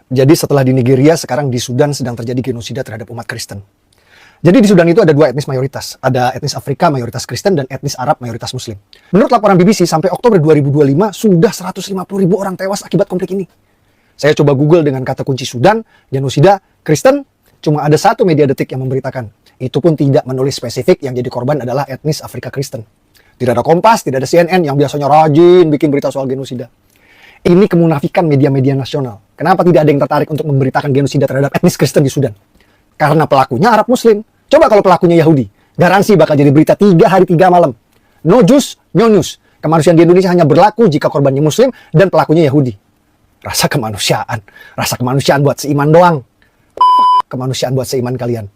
Jadi setelah di Nigeria, sekarang di Sudan sedang terjadi genosida terhadap umat Kristen. Jadi di Sudan itu ada dua etnis mayoritas. Ada etnis Afrika mayoritas Kristen dan etnis Arab mayoritas Muslim. Menurut laporan BBC, sampai Oktober 2025 sudah 150.000 orang tewas akibat konflik ini. Saya coba Google dengan kata kunci Sudan, genosida, Kristen, cuma ada satu media detik yang memberitakan. Itu pun tidak menulis spesifik yang jadi korban adalah etnis Afrika Kristen. Tidak ada Kompas, tidak ada CNN yang biasanya rajin bikin berita soal genosida. Ini kemunafikan media-media nasional. Kenapa tidak ada yang tertarik untuk memberitakan genosida terhadap etnis Kristen di Sudan? Karena pelakunya Arab Muslim. Coba kalau pelakunya Yahudi, garansi bakal jadi berita 3 hari 3 malam. No juice, no news. Kemanusiaan di Indonesia hanya berlaku jika korbannya Muslim dan pelakunya Yahudi. Rasa kemanusiaan buat seiman doang. Kemanusiaan buat seiman kalian.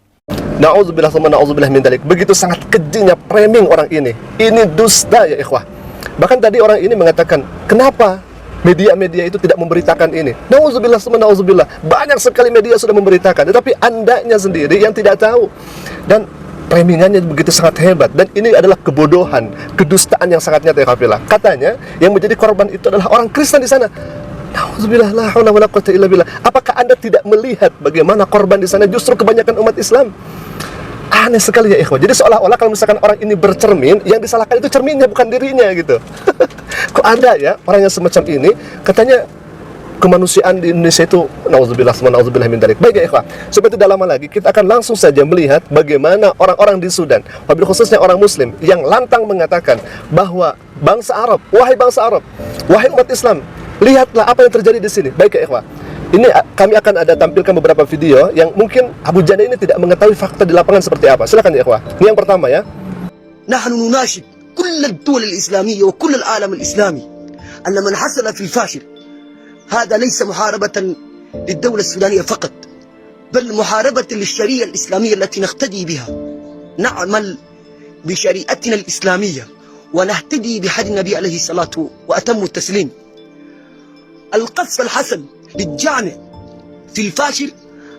Na'udzubillah sama na'udzubillah min dalik. Begitu sangat kejinya framing orang ini. Ini dusta ya ikhwah. Bahkan tadi orang ini mengatakan, kenapa media-media itu tidak memberitakan ini? Na'udzubillah sama na'udzubillah. Banyak sekali media sudah memberitakan, tetapi andanya sendiri yang tidak tahu. Dan framingannya begitu sangat hebat. Dan ini adalah kebodohan, kedustaan yang sangat nyata ya kafilah. Katanya yang menjadi korban itu adalah orang Kristen di sana. Na'udzubillah, la haula wala quwwata illa billah. Apakah Anda tidak melihat bagaimana korban di sana justru kebanyakan umat Islam? Aneh sekali ya ikhwan. Jadi seolah-olah kalau misalkan orang ini bercermin, yang disalahkan itu cerminnya bukan dirinya gitu. Kok ada ya orang yang semacam ini? Katanya kemanusiaan di Indonesia itu na'udzubillah sama na'udzubillah min dalik. Baik ya ikhwan, supaya tidak lama lagi kita akan langsung saja melihat bagaimana orang-orang di Sudan, wabil khususnya orang Muslim yang lantang mengatakan bahwa bangsa Arab, wahai umat Islam, lihatlah apa yang terjadi di sini. Baik ya ikhwan, ini kami akan ada tampilkan beberapa video yang mungkin Abu Janda ini tidak mengetahui fakta di lapangan seperti apa. Silakan ya ikhwan. Ini yang pertama ya. نحن نناشد كل الدول الإسلامية وكل العالم الإسلامي أن من حصل في الفاشل هذا ليس محاربة للدولة السودانية فقط، بل محاربة للشريعة الإسلامية التي نقتدي بها. نعمل بشريعتنا الإسلامية ونهتدي بهدي النبي عليه الصلاة وأتم التسليم. القصف الحسن للجامع في الفاشل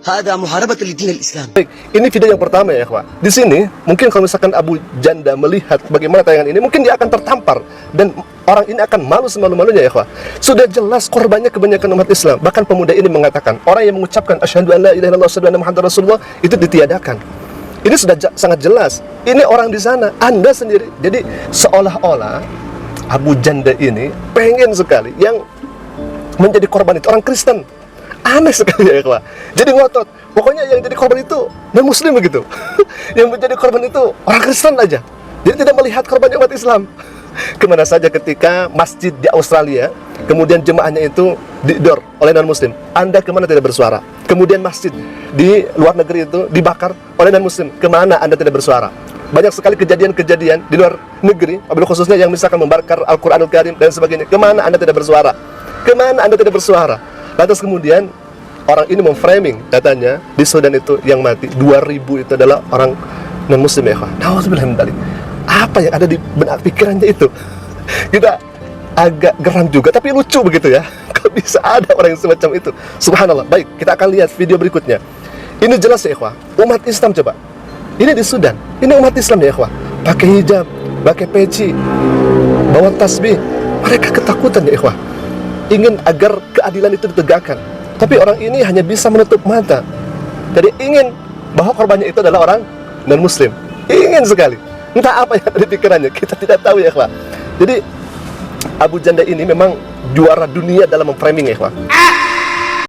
هذا محاربة للدين الإسلامي. Baik, ini video yang pertama ya ikhwan. Di sini mungkin kalau misalkan Abu Janda melihat bagaimana tayangan ini, mungkin dia akan tertampar dan orang ini akan malu semalu-malunya ya ikhwan. Sudah jelas korbannya kebanyakan umat Islam. Bahkan pemuda ini mengatakan, orang yang mengucapkan asyhadu an la ilaha illallah asyhadu anna muhammadar rasulullah itu ditiadakan. Ini sudah sangat jelas. Ini orang di sana, Anda sendiri. Jadi seolah-olah Abu Janda ini pengen sekali yang menjadi korban itu orang Kristen. Aneh sekali ya ikhwah. Jadi ngotot, pokoknya yang jadi korban itu non-muslim begitu. Yang menjadi korban itu orang Kristen aja. Jadi tidak melihat korban umat Islam. Kemana saja ketika masjid di Australia, kemudian jemaahnya itu didor oleh non-muslim, Anda kemana tidak bersuara. Kemudian masjid di luar negeri itu dibakar oleh non-muslim, kemana Anda tidak bersuara. Banyak sekali kejadian-kejadian di luar negeri, wabil khususnya yang misalkan membakar Al-Quranul Karim dan sebagainya. Kemana Anda tidak bersuara? Kemana Anda tidak bersuara? Lantas kemudian orang ini memframing, katanya di Sudan itu yang mati 2.000 itu adalah orang non-muslim ya. Na'udzubillah min dzalik. Apa yang ada di benak pikirannya itu? Kita agak geram juga, tapi lucu begitu ya. Kok bisa ada orang yang semacam itu? Subhanallah. Baik, kita akan lihat video berikutnya. Ini jelas ya ikhwah, umat Islam coba. Ini di Sudan, ini umat Islam ya ikhwah. Pakai hijab, pakai peci, bawa tasbih. Mereka ketakutan ya ikhwah, ingin agar keadilan itu ditegakkan. Tapi orang ini hanya bisa menutup mata. Jadi ingin bahwa korbannya itu adalah orang non-muslim. Ingin sekali. Entah apa yang ada di pikirannya, kita tidak tahu ya ikhwah. Jadi Abu Janda ini memang juara dunia dalam memframing ya ikhwah.